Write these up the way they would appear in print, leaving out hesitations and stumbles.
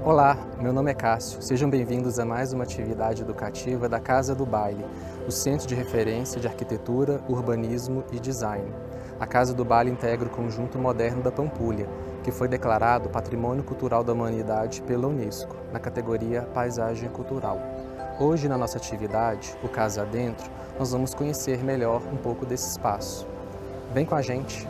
Olá, meu nome é Cássio. Sejam bem-vindos a mais uma atividade educativa da Casa do Baile, o Centro de Referência de Arquitetura, Urbanismo e Design. A Casa do Baile integra o Conjunto Moderno da Pampulha, que foi declarado Patrimônio Cultural da Humanidade pela Unesco, na categoria Paisagem Cultural. Hoje, na nossa atividade, o Casa Adentro, nós vamos conhecer melhor um pouco desse espaço. Vem com a gente!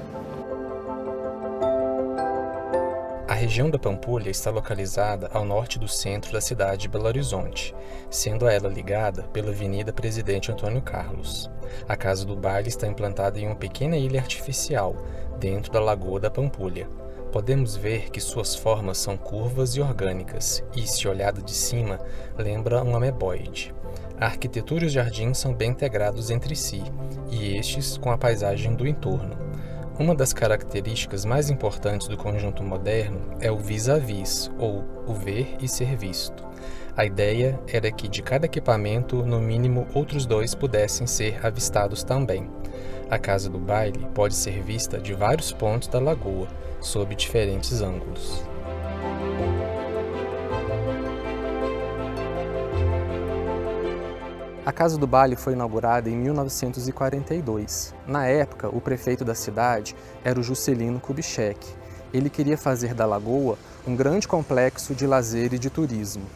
A região da Pampulha está localizada ao norte do centro da cidade de Belo Horizonte, sendo ela ligada pela Avenida Presidente Antônio Carlos. A Casa do Baile está implantada em uma pequena ilha artificial, dentro da Lagoa da Pampulha. Podemos ver que suas formas são curvas e orgânicas, e, se olhada de cima, lembra um ameboide. A arquitetura e os jardins são bem integrados entre si, e estes com a paisagem do entorno. Uma das características mais importantes do conjunto moderno é o vis-à-vis, ou o ver e ser visto. A ideia era que de cada equipamento, no mínimo, outros dois pudessem ser avistados também. A Casa do Baile pode ser vista de vários pontos da lagoa, sob diferentes ângulos. A Casa do Baile foi inaugurada em 1942. Na época, o prefeito da cidade era o Juscelino Kubitschek. Ele queria fazer da lagoa um grande complexo de lazer e de turismo.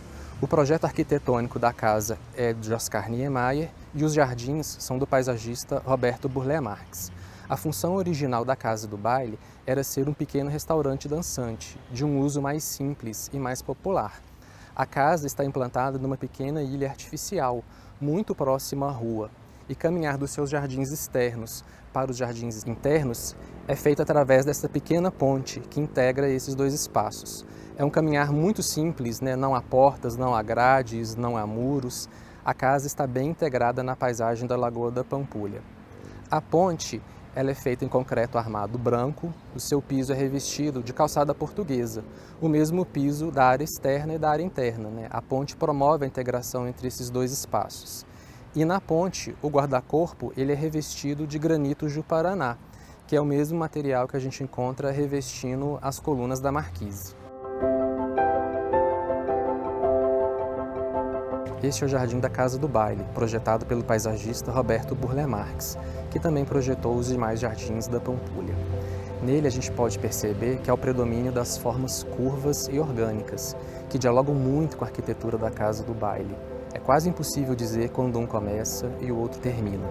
O projeto arquitetônico da casa é de Oscar Niemeyer e os jardins são do paisagista Roberto Burle Marx. A função original da Casa do Baile era ser um pequeno restaurante dançante, de um uso mais simples e mais popular. A casa está implantada numa pequena ilha artificial, muito próxima à rua, e caminhar dos seus jardins externos para os jardins internos é feito através dessa pequena ponte que integra esses dois espaços. É um caminhar muito simples, né? Não há portas, não há grades, não há muros. A casa está bem integrada na paisagem da Lagoa da Pampulha. A ponte ela é feita em concreto armado branco, o seu piso é revestido de calçada portuguesa, o mesmo piso da área externa e da área interna, né? A ponte promove a integração entre esses dois espaços. E na ponte, o guarda-corpo ele é revestido de granito Ju-Paraná, que é o mesmo material que a gente encontra revestindo as colunas da marquise. Este é o Jardim da Casa do Baile, projetado pelo paisagista Roberto Burle Marx, que também projetou os demais jardins da Pampulha. Nele a gente pode perceber que há o predomínio das formas curvas e orgânicas, que dialogam muito com a arquitetura da Casa do Baile. É quase impossível dizer quando um começa e o outro termina.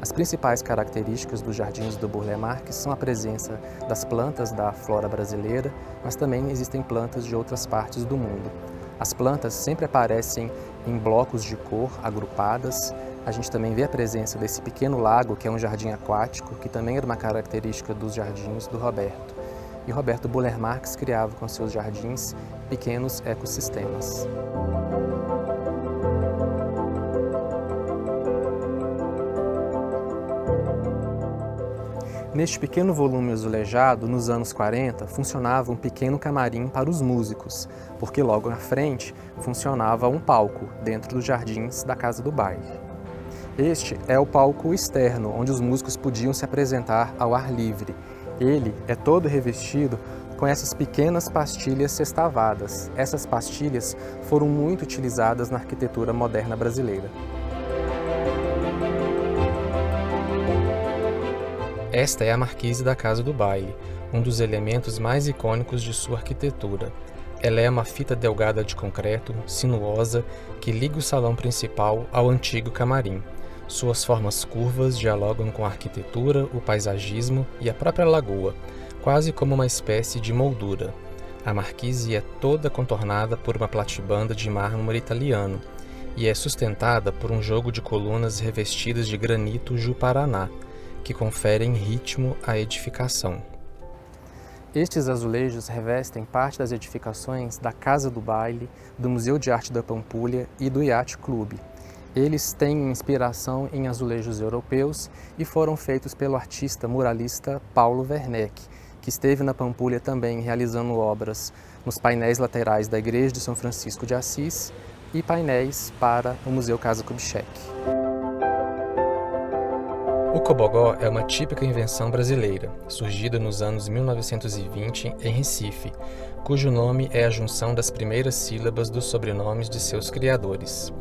As principais características dos jardins do Burle Marx são a presença das plantas da flora brasileira, mas também existem plantas de outras partes do mundo. As plantas sempre aparecem em blocos de cor agrupadas. A gente também vê a presença desse pequeno lago, que é um jardim aquático, que também era uma característica dos jardins do Roberto. E Roberto Burle Marx criava com seus jardins pequenos ecossistemas. Neste pequeno volume azulejado, nos anos 40, funcionava um pequeno camarim para os músicos, porque logo na frente funcionava um palco dentro dos jardins da Casa do Baile. Este é o palco externo, onde os músicos podiam se apresentar ao ar livre. Ele é todo revestido com essas pequenas pastilhas sextavadas. Essas pastilhas foram muito utilizadas na arquitetura moderna brasileira. Esta é a marquise da Casa do Baile, um dos elementos mais icônicos de sua arquitetura. Ela é uma fita delgada de concreto, sinuosa, que liga o salão principal ao antigo camarim. Suas formas curvas dialogam com a arquitetura, o paisagismo e a própria lagoa, quase como uma espécie de moldura. A marquise é toda contornada por uma platibanda de mármore italiano e é sustentada por um jogo de colunas revestidas de granito Ju-Paraná, que conferem ritmo à edificação. Estes azulejos revestem parte das edificações da Casa do Baile, do Museu de Arte da Pampulha e do Yacht Club. Eles têm inspiração em azulejos europeus e foram feitos pelo artista muralista Paulo Werneck, que esteve na Pampulha também realizando obras nos painéis laterais da Igreja de São Francisco de Assis e painéis para o Museu Casa Kubitschek. O cobogó é uma típica invenção brasileira, surgida nos anos 1920 em Recife, cujo nome é a junção das primeiras sílabas dos sobrenomes de seus criadores.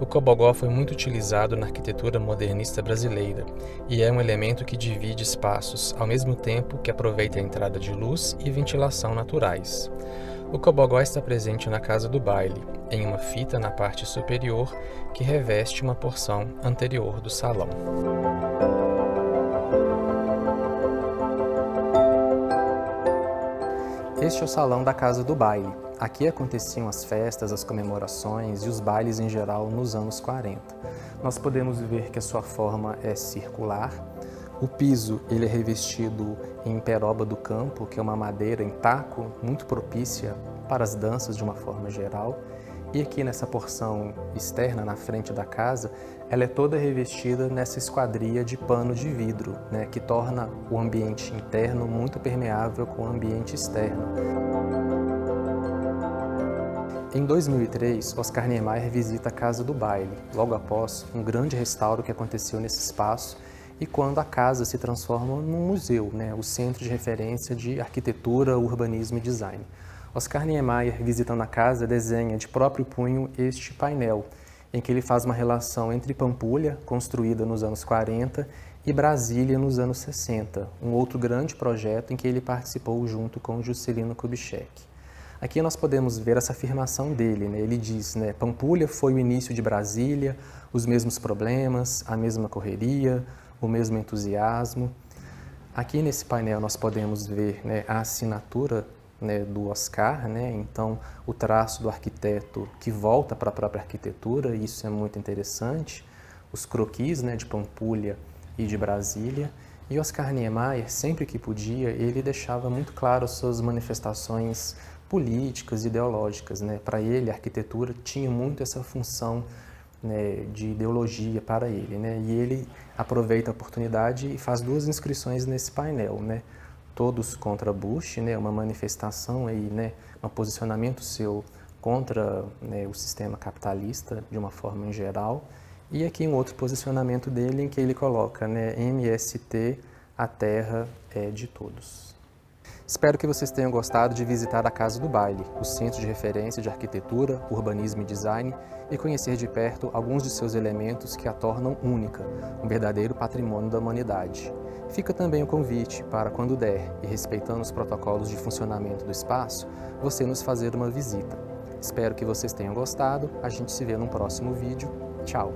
O cobogó foi muito utilizado na arquitetura modernista brasileira e é um elemento que divide espaços, ao mesmo tempo que aproveita a entrada de luz e ventilação naturais. O cobogó está presente na casa do baile, em uma fita na parte superior que reveste uma porção anterior do salão. Este é o salão da casa do baile. Aqui aconteciam as festas, as comemorações e os bailes em geral nos anos 40. Nós podemos ver que a sua forma é circular. O piso ele é revestido em peroba do campo, que é uma madeira em taco muito propícia para as danças de uma forma geral. E aqui nessa porção externa, na frente da casa, ela é toda revestida nessa esquadria de pano de vidro, que torna o ambiente interno muito permeável com o ambiente externo. Em 2003, Oscar Niemeyer visita a Casa do Baile, logo após um grande restauro que aconteceu nesse espaço e quando a casa se transforma num museu, o centro de referência de arquitetura, urbanismo e design. Oscar Niemeyer, visitando a casa, desenha de próprio punho este painel, em que ele faz uma relação entre Pampulha, construída nos anos 40, e Brasília nos anos 60, um outro grande projeto em que ele participou junto com Juscelino Kubitschek. Aqui nós podemos ver essa afirmação dele, ele diz, Pampulha foi o início de Brasília, os mesmos problemas, a mesma correria, o mesmo entusiasmo. Aqui nesse painel nós podemos ver a assinatura do Oscar, então o traço do arquiteto que volta para a própria arquitetura, isso é muito interessante, os croquis de Pampulha e de Brasília, e Oscar Niemeyer, sempre que podia, ele deixava muito claro as suas manifestações políticas, ideológicas. Para ele, a arquitetura tinha muito essa função de ideologia para ele, e ele aproveita a oportunidade e faz duas inscrições nesse painel, Todos contra Bush, uma manifestação aí, um posicionamento seu contra o sistema capitalista de uma forma em geral, e aqui um outro posicionamento dele em que ele coloca, MST, a terra é de todos. Espero que vocês tenham gostado de visitar a Casa do Baile, o centro de referência de arquitetura, urbanismo e design, e conhecer de perto alguns de seus elementos que a tornam única, um verdadeiro patrimônio da humanidade. Fica também o convite para, quando der, e respeitando os protocolos de funcionamento do espaço, você nos fazer uma visita. Espero que vocês tenham gostado, a gente se vê num próximo vídeo. Tchau!